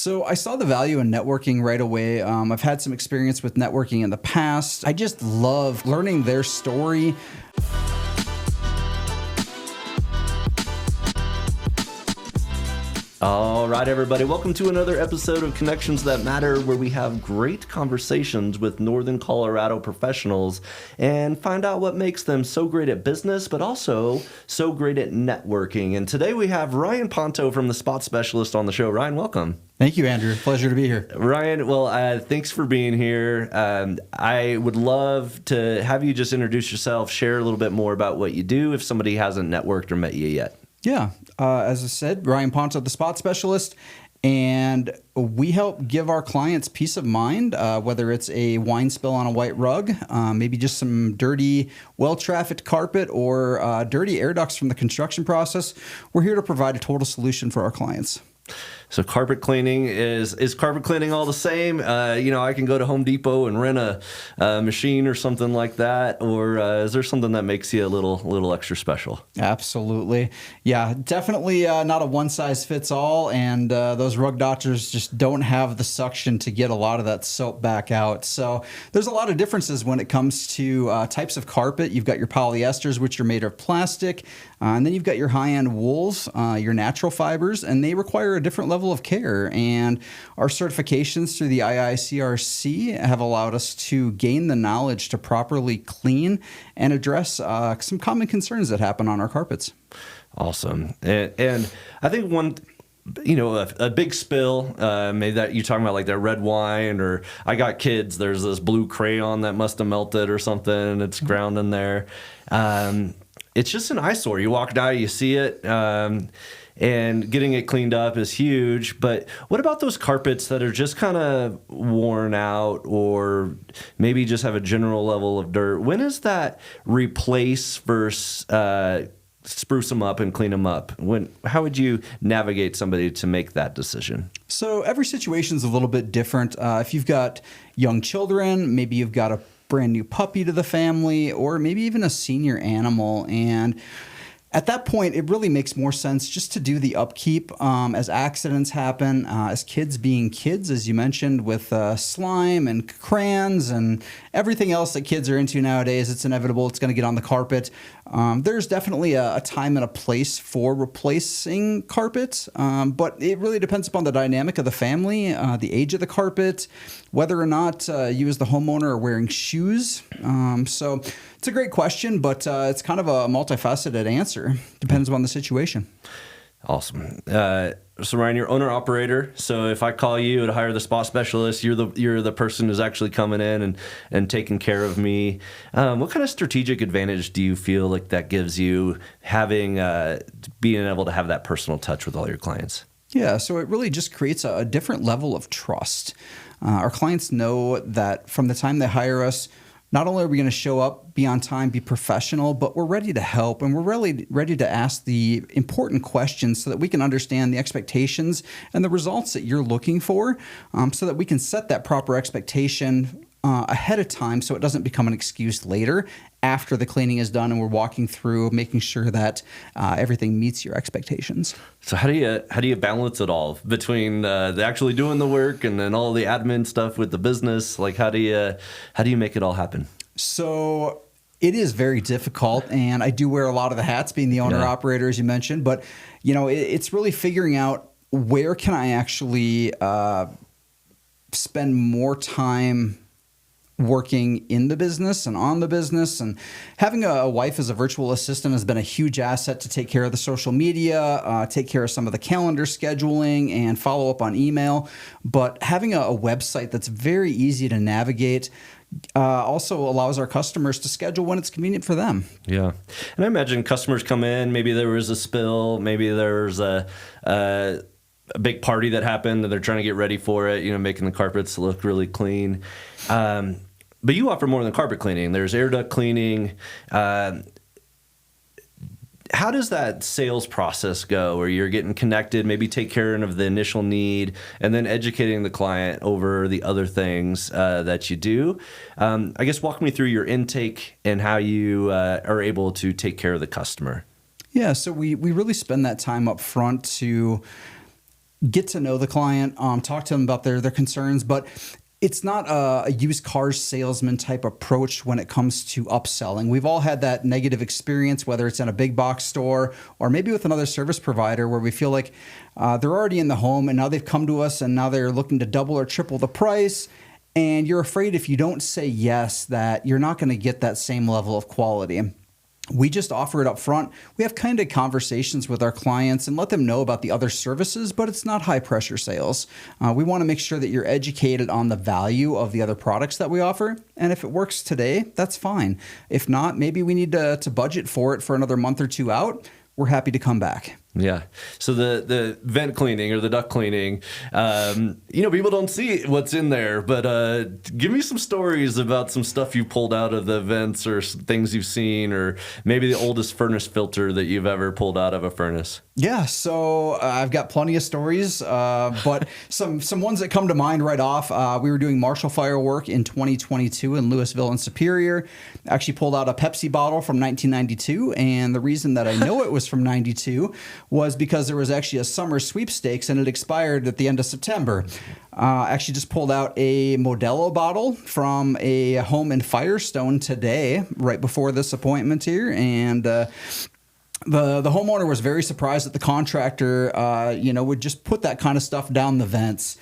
So I saw the value in networking right away. I've had some experience with networking in the past. I just love learning their story. All right, everybody. Welcome to another episode of Connections That Matter, where we have great conversations with Northern Colorado professionals and find out what makes them so great at business, but also so great at networking. And today we have Ryan Ponto from the Spot Specialist on the show. Ryan, welcome. Thank you, Andrew. Pleasure to be here. Ryan, well, thanks for being here. I would love to have you just introduce yourself, share a little bit more about what you do if somebody hasn't networked or met you yet. Yeah. As I said, Ryan Ponto, the Spot Specialist, and we help give our clients peace of mind, whether it's a wine spill on a white rug, maybe just some dirty, well-trafficked carpet, or dirty air ducts from the construction process. We're here to provide a total solution for our clients. So carpet cleaning, is carpet cleaning all the same? I can go to Home Depot and rent a machine or something like that, or is there something that makes you a little extra special? Absolutely. Yeah, definitely not a one-size-fits-all, and those rug doctors just don't have the suction to get a lot of that soap back out. So there's a lot of differences when it comes to types of carpet. You've got your polyesters, which are made of plastic, and then you've got your high-end wools, your natural fibers, and they require a different level of care. And our certifications through the IICRC have allowed us to gain the knowledge to properly clean and address some common concerns that happen on our carpets. Awesome. And I think one, a big spill, maybe that you're talking about like that red wine, or I got kids, there's this blue crayon that must have melted or something, and it's ground in there. It's just an eyesore. You walk by, you see it, and getting it cleaned up is huge. But what about those carpets that are just kind of worn out, or maybe just have a general level of dirt? When is that replace versus spruce them up and clean them up? How would you navigate somebody to make that decision? So every situation is a little bit different. If you've got young children, maybe you've got a brand new puppy to the family, or maybe even a senior animal. And at that point, it really makes more sense just to do the upkeep as accidents happen, as kids being kids, as you mentioned, with slime and crayons and everything else that kids are into nowadays. It's inevitable. It's going to get on the carpet. There's definitely a time and a place for replacing carpet, but it really depends upon the dynamic of the family, the age of the carpet, whether or not you as the homeowner are wearing shoes. So it's a great question, but it's kind of a multifaceted answer. Depends on the situation. Awesome. So Ryan, you're owner operator. So if I call you to hire the Spot Specialist, you're the person who's actually coming in and taking care of me. What kind of strategic advantage do you feel like that gives you, having being able to have that personal touch with all your clients? Yeah, so it really just creates a different level of trust. Our clients know that from the time they hire us, not only are we going to show up, be on time, be professional, but we're ready to help, and we're really ready to ask the important questions so that we can understand the expectations and the results that you're looking for, so that we can set that proper expectation ahead of time so it doesn't become an excuse later after the cleaning is done and we're walking through making sure that everything meets your expectations. So how do you balance it all between the actually doing the work and then all the admin stuff with the business? Like how do you make it all happen? So it is very difficult, and I do wear a lot of the hats, being the owner operator, as you mentioned, but it's really figuring out where can I actually spend more time working in the business and on the business. And having a wife as a virtual assistant has been a huge asset to take care of the social media, take care of some of the calendar scheduling, and follow up on email. But having a website that's very easy to navigate also allows our customers to schedule when it's convenient for them. Yeah. And I imagine customers come in, maybe there was a spill, maybe there's a big party that happened and they're trying to get ready for it, making the carpets look really clean. But you offer more than carpet cleaning. There's air duct cleaning. How does that sales process go, where you're getting connected, maybe take care of the initial need, and then educating the client over the other things that you do? I guess walk me through your intake and how you are able to take care of the customer. Yeah, so we really spend that time up front to get to know the client, talk to them about their concerns, but it's not a used car salesman type approach when it comes to upselling. We've all had that negative experience, whether it's in a big box store or maybe with another service provider, where we feel like they're already in the home and now they've come to us and now they're looking to double or triple the price. And you're afraid if you don't say yes that you're not going to get that same level of quality. We just offer it up front. We have kind of conversations with our clients and let them know about the other services, but it's not high pressure sales. We want to make sure that you're educated on the value of the other products that we offer. And if it works today, that's fine. If not, maybe we need to budget for it for another month or two out. We're happy to come back. Yeah. So the vent cleaning or the duct cleaning, people don't see what's in there, but give me some stories about some stuff you pulled out of the vents or things you've seen, or maybe the oldest furnace filter that you've ever pulled out of a furnace. Yeah, so I've got plenty of stories, but some ones that come to mind right off. We were doing Marshall firework in 2022 in Louisville and Superior. Actually pulled out a Pepsi bottle from 1992, and the reason that I know it was from 92 was because there was actually a summer sweepstakes and it expired at the end of September. Actually just pulled out a Modelo bottle from a home in Firestone today, right before this appointment here, and the homeowner was very surprised that the contractor, would just put that kind of stuff down the vents.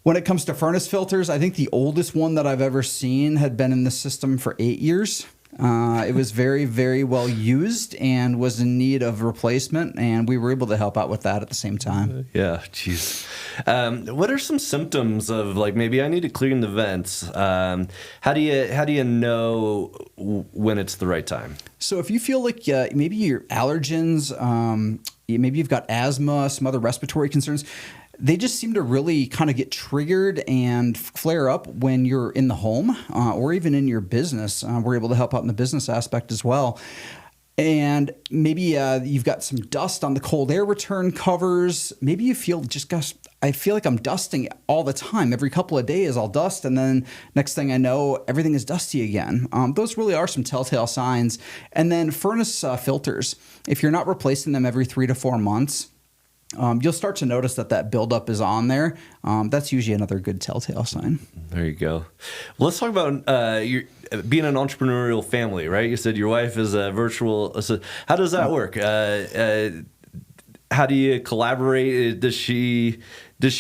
When it comes to furnace filters, I think the oldest one that I've ever seen had been in the system for 8 years. It was very, very well used and was in need of replacement, and we were able to help out with that at the same time. Yeah, geez. What are some symptoms of, like, maybe I need to clean the vents? How do you know when it's the right time? So if you feel like maybe your allergens, maybe you've got asthma, some other respiratory concerns, they just seem to really kind of get triggered and flare up when you're in the home or even in your business. We're able to help out in the business aspect as well. And maybe you've got some dust on the cold air return covers. Maybe you feel gosh, I feel like I'm dusting all the time. Every couple of days I'll dust, and then next thing I know, everything is dusty again. Those really are some telltale signs. And then furnace filters. If you're not replacing them every 3 to 4 months, you'll start to notice that buildup is on there. That's usually another good telltale sign. There you go. Well, let's talk about your being an entrepreneurial family, right? You said your wife is a virtual. So how does that work? How do you collaborate? Does she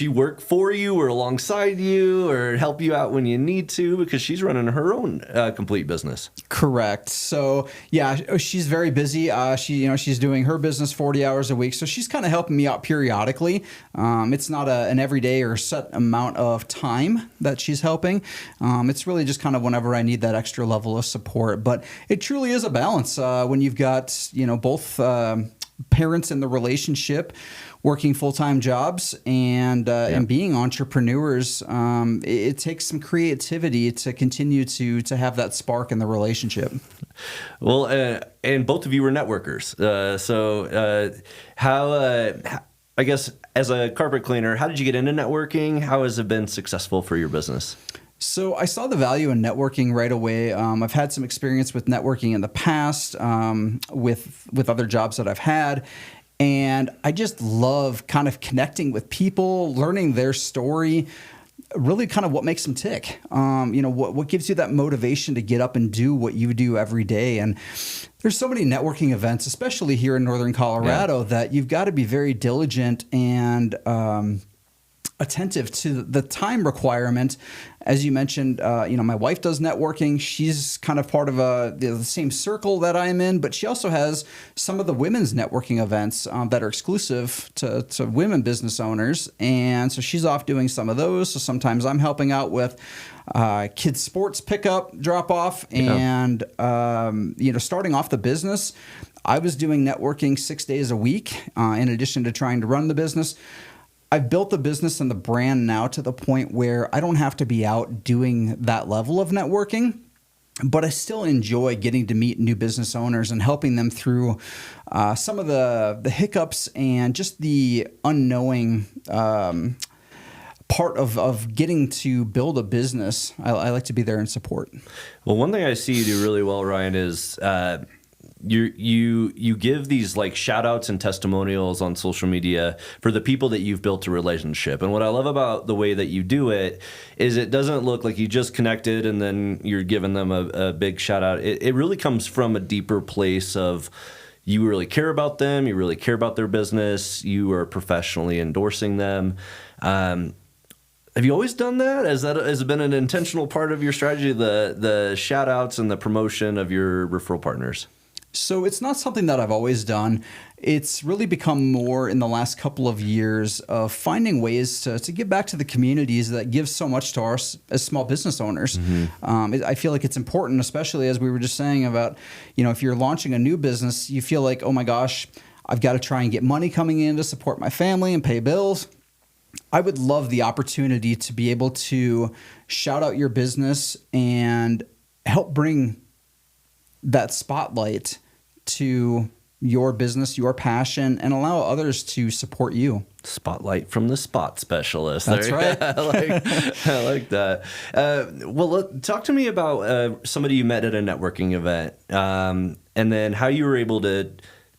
work for you or alongside you or help you out when you need to? Because she's running her own complete business. Correct. So yeah, she's very busy. She's doing her business 40 hours a week. So she's kind of helping me out periodically. It's not an everyday or set amount of time that she's helping. It's really just kind of whenever I need that extra level of support. But it truly is a balance when you've got, both parents in the relationship working full-time jobs and being entrepreneurs. It takes some creativity to continue to have that spark in the relationship. Well, and both of you were networkers. How I guess as a carpet cleaner, how did you get into networking? How has it been successful for your business? So I saw the value in networking right away. I've had some experience with networking in the past with other jobs that I've had. And I just love kind of connecting with people, learning their story, really kind of what makes them tick. What gives you that motivation to get up and do what you do every day. And there's so many networking events, especially here in Northern Colorado, that you've got to be very diligent and attentive to the time requirement. As you mentioned, my wife does networking. She's kind of part of the same circle that I'm in, but she also has some of the women's networking events that are exclusive to women business owners. And so she's off doing some of those. So sometimes I'm helping out with kids sports pickup, drop off, and starting off the business, I was doing networking 6 days a week in addition to trying to run the business. I've built the business and the brand now to the point where I don't have to be out doing that level of networking, but I still enjoy getting to meet new business owners and helping them through some of the hiccups and just the unknowing part of getting to build a business. I like to be there and support. Well, one thing I see you do really well, Ryan, is you give these like shout outs and testimonials on social media for the people that you've built a relationship. And what I love about the way that you do it is it doesn't look like you just connected and then you're giving them a big shout out. It really comes from a deeper place of you really care about them, you really care about their business, you are professionally endorsing them. Have you always done that? Has it been an intentional part of your strategy, the shout outs and the promotion of your referral partners? So it's not something that I've always done. It's really become more in the last couple of years of finding ways to give back to the communities that give so much to us as small business owners. I feel like it's important, especially as we were just saying about, if you're launching a new business, you feel like, oh my gosh, I've got to try and get money coming in to support my family and pay bills. I would love the opportunity to be able to shout out your business and help bring that spotlight to your business, your passion, and allow others to support you. Spotlight from the spot specialist. That's right. I like that. Talk to me about somebody you met at a networking event, and then how you were able to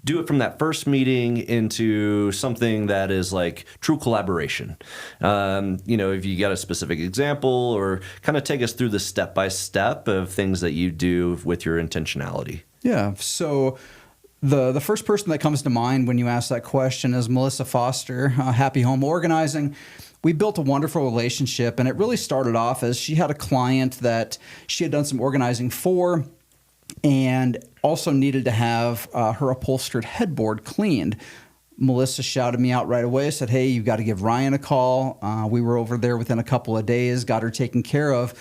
do it from that first meeting into something that is like true collaboration. If you got a specific example, or kind of take us through the step-by-step of things that you do with your intentionality. Yeah. So the first person that comes to mind when you ask that question is Melissa Foster, Happy Home Organizing. We built a wonderful relationship, and it really started off as she had a client that she had done some organizing for and also needed to have her upholstered headboard cleaned. Melissa shouted me out right away, said, hey, you've got to give Ryan a call. We were over there within a couple of days, got her taken care of.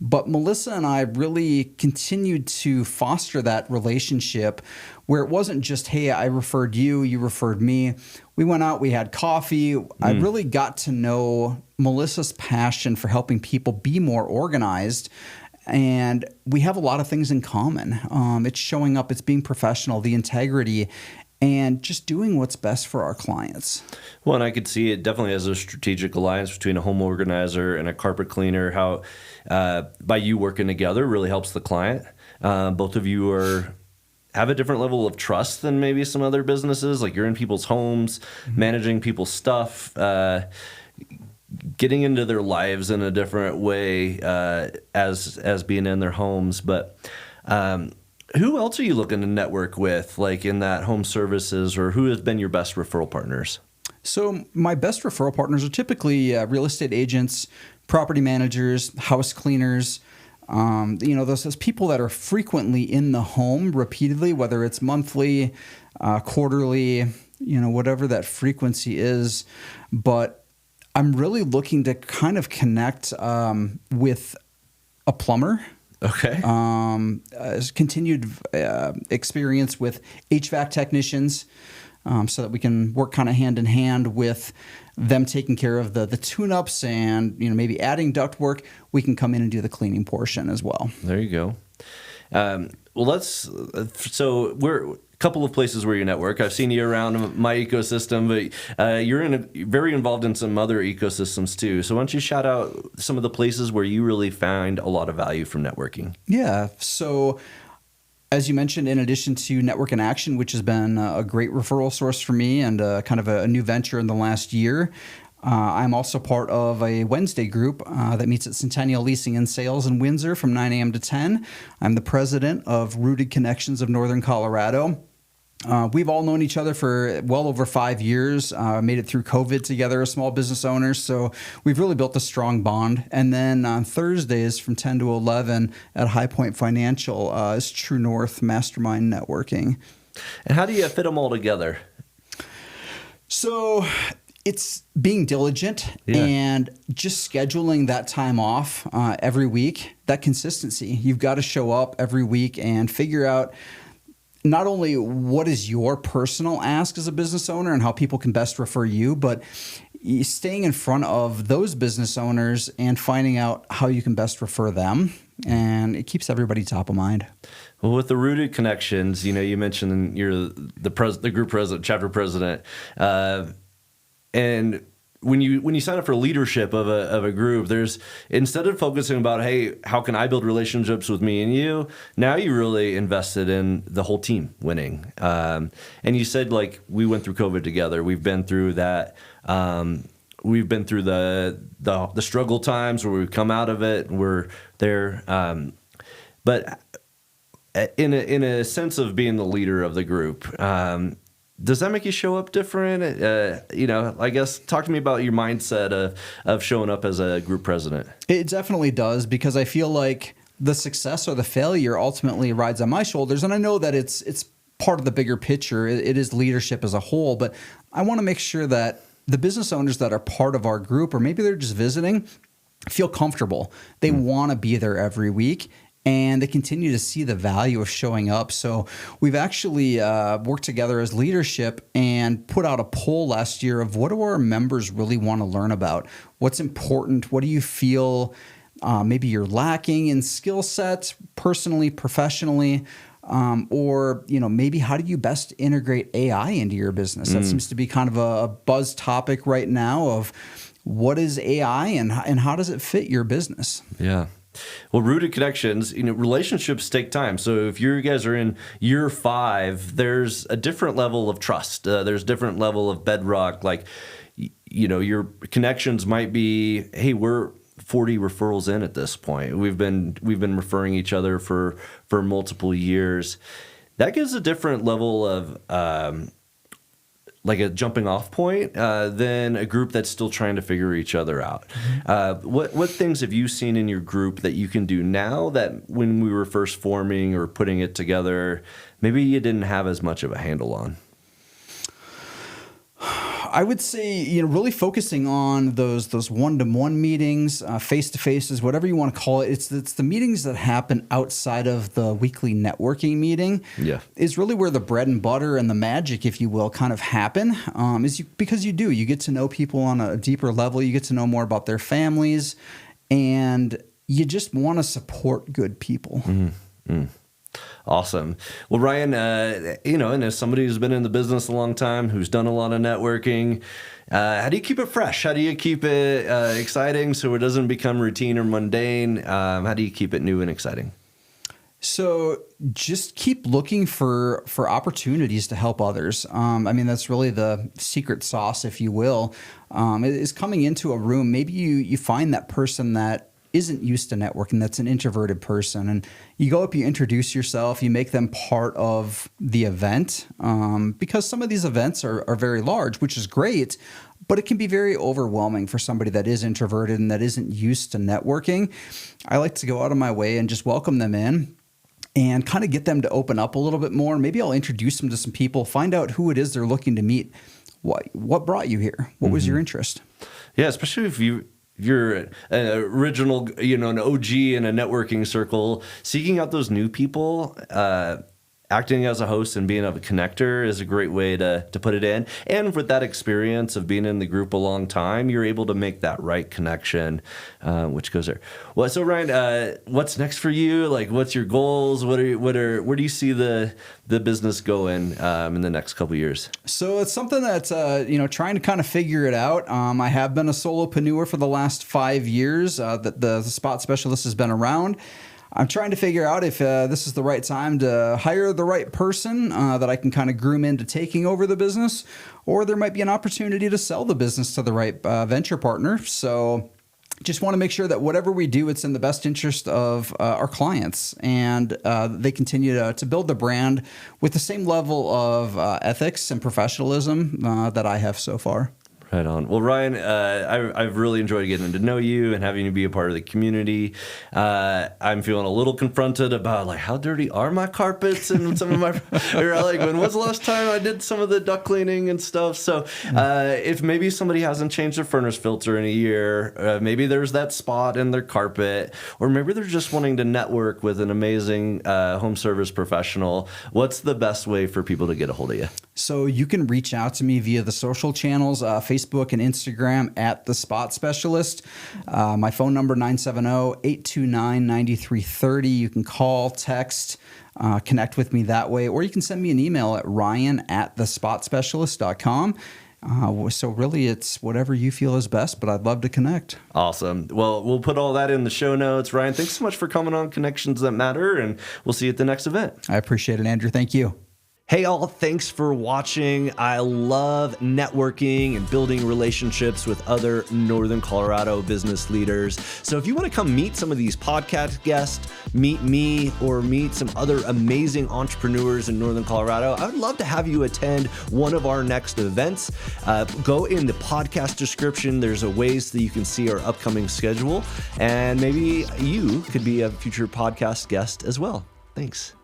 But Melissa and I really continued to foster that relationship where it wasn't just, hey, I referred you, you referred me. We went out, we had coffee. I really got to know Melissa's passion for helping people be more organized. And we have a lot of things in common. It's showing up, it's being professional, the integrity, and just doing what's best for our clients. Well, and I could see it definitely as a strategic alliance between a home organizer and a carpet cleaner, how by you working together really helps the client. Both of you have a different level of trust than maybe some other businesses. Like you're in people's homes, managing people's stuff, getting into their lives in a different way as being in their homes. But who else are you looking to network with, like in that home services, or who has been your best referral partners? So my best referral partners are typically real estate agents, property managers, house cleaners, those people that are frequently in the home repeatedly, whether it's monthly, quarterly, whatever that frequency is. But I'm really looking to kind of connect with a plumber. Okay. Continued experience with HVAC technicians, so that we can work kind of hand in hand with them taking care of the tune-ups and maybe adding duct work. We can come in and do the cleaning portion as well. There you go. So we're a couple of places where you network. I've seen you around my ecosystem, but you're very involved in some other ecosystems too. So why don't you shout out some of the places where you really find a lot of value from networking? Yeah. So as you mentioned, in addition to Network in Action, which has been a great referral source for me and kind of a new venture in the last year, I'm also part of a Wednesday group that meets at Centennial Leasing and Sales in Windsor from 9 a.m. to 10. I'm the president of Rooted Connections of Northern Colorado. We've all known each other for well over 5 years, made it through COVID together as small business owners. So we've really built a strong bond. And then on Thursdays from 10 to 11 at High Point Financial is True North Mastermind Networking. And how do you fit them all together? So it's being diligent and just scheduling that time off every week, that consistency. You've got to show up every week and figure out not only what is your personal ask as a business owner and how people can best refer you, but staying in front of those business owners and finding out how you can best refer them. And it keeps everybody top of mind. Well, with the Rooted Connections, you mentioned you're the group president, chapter president, and when you sign up for leadership of a group, there's, instead of focusing about, hey, how can I build relationships with me and you, now you really invested in the whole team winning. And you said, like, we went through COVID together. We've been through that. We've been through the struggle times where we've come out of it. We're there. But in a sense of being the leader of the group, does that make you show up different? I guess talk to me about your mindset of showing up as a group president. It definitely does, because I feel like the success or the failure ultimately rides on my shoulders. And I know that it's part of the bigger picture. It is leadership as a whole, but I want to make sure that the business owners that are part of our group, or maybe they're just visiting, feel comfortable. They want to be there every week, and they continue to see the value of showing up. So we've actually worked together as leadership and put out a poll last year of what do our members really want to learn about? What's important? What do you feel maybe you're lacking in skill sets, personally, professionally? Or, maybe how do you best integrate AI into your business? That seems to be kind of a buzz topic right now of what is AI and how does it fit your business? Yeah. Well, rooted connections, relationships take time. So if you guys are in year 5, there's a different level of trust. There's a different level of bedrock. Like, your connections might be, hey, we're 40 referrals in at this point. We've been referring each other for multiple years. That gives a different level of like a jumping off point than a group that's still trying to figure each other out. What things have you seen in your group that you can do now that when we were first forming or putting it together, maybe you didn't have as much of a handle on? I would say, really focusing on those one-to-one meetings, face-to-faces, whatever you want to call it. It's the meetings that happen outside of the weekly networking meeting. Yeah, is really where the bread and butter and the magic, if you will, kind of happen. Because you get to know people on a deeper level. You get to know more about their families, and you just want to support good people. Mm-hmm. Awesome. Well, Ryan, and as somebody who's been in the business a long time, who's done a lot of networking, how do you keep it fresh? How do you keep it exciting so it doesn't become routine or mundane? How do you keep it new and exciting? So just keep looking for opportunities to help others. That's really the secret sauce, if you will, is coming into a room. Maybe you find that person that isn't used to networking, that's an introverted person, and you go up, you introduce yourself, you make them part of the event, because some of these events are very large, which is great, but it can be very overwhelming for somebody that is introverted and that isn't used to networking. I like to go out of my way and just welcome them in and kind of get them to open up a little bit more. Maybe I'll introduce them to some people, find out who it is they're looking to meet. What brought you here? What was your interest? Yeah, especially if you're an original, an OG in a networking circle, seeking out those new people, acting as a host and being a connector is a great way to put it in. And with that experience of being in the group a long time, you're able to make that right connection, which goes there. Well, so Ryan, what's next for you? Like, what's your goals? Where do you see the business going in the next couple of years? So it's something that's, trying to kind of figure it out. I have been a solopreneur for the last 5 years that the Spot Specialist has been around. I'm trying to figure out if this is the right time to hire the right person that I can kind of groom into taking over the business, or there might be an opportunity to sell the business to the right venture partner. So just want to make sure that whatever we do, it's in the best interest of our clients, and they continue to build the brand with the same level of ethics and professionalism that I have so far. Right on. Well, Ryan, I've really enjoyed getting to know you and having you be a part of the community. I'm feeling a little confronted about, like, how dirty are my carpets and some of my, or like, when was the last time I did some of the duct cleaning and stuff? So if maybe somebody hasn't changed their furnace filter in a year, maybe there's that spot in their carpet, or maybe they're just wanting to network with an amazing home service professional, what's the best way for people to get a hold of you? So you can reach out to me via the social channels, Facebook and Instagram at The Spot Specialist. My phone number, 970-829-9330. You can call, text, connect with me that way, or you can send me an email at ryan@thespotspecialist.com. So really, it's whatever you feel is best, but I'd love to connect. Awesome. Well, we'll put all that in the show notes. Ryan, thanks so much for coming on Connections That Matter, and we'll see you at the next event. I appreciate it, Andrew. Thank you. Hey all, thanks for watching. I love networking and building relationships with other Northern Colorado business leaders. So if you want to come meet some of these podcast guests, meet me, or meet some other amazing entrepreneurs in Northern Colorado, I would love to have you attend one of our next events. Go in the podcast description. There's a ways that you can see our upcoming schedule, and maybe you could be a future podcast guest as well. Thanks.